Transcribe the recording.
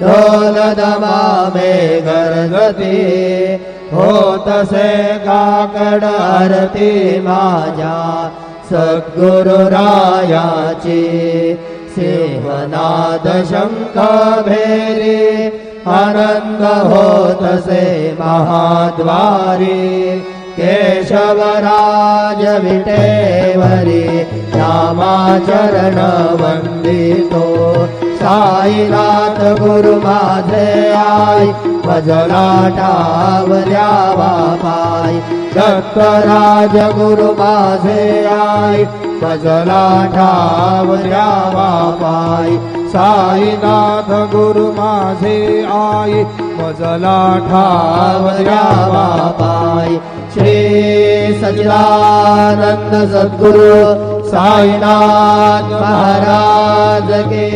ढोल दमामे गरगते होतसे काकड आरती माझ्या सद्गुरुरायाची सेवनाद शंख भेरी आनंद होतसे महाद्वारी केशवराज विटेवरी श्यामाचरण वंदितो साईनाथ गुरु माझे आई भजला टावल्या बापाई दत्तराज गुरु माझे आई भजला ठावल्या बापाई साईनाथ गुरु माझे आई भजला ठावल्या बापाई श्री सच्चिदानंद सद्गुरु साईनाथ महाराज के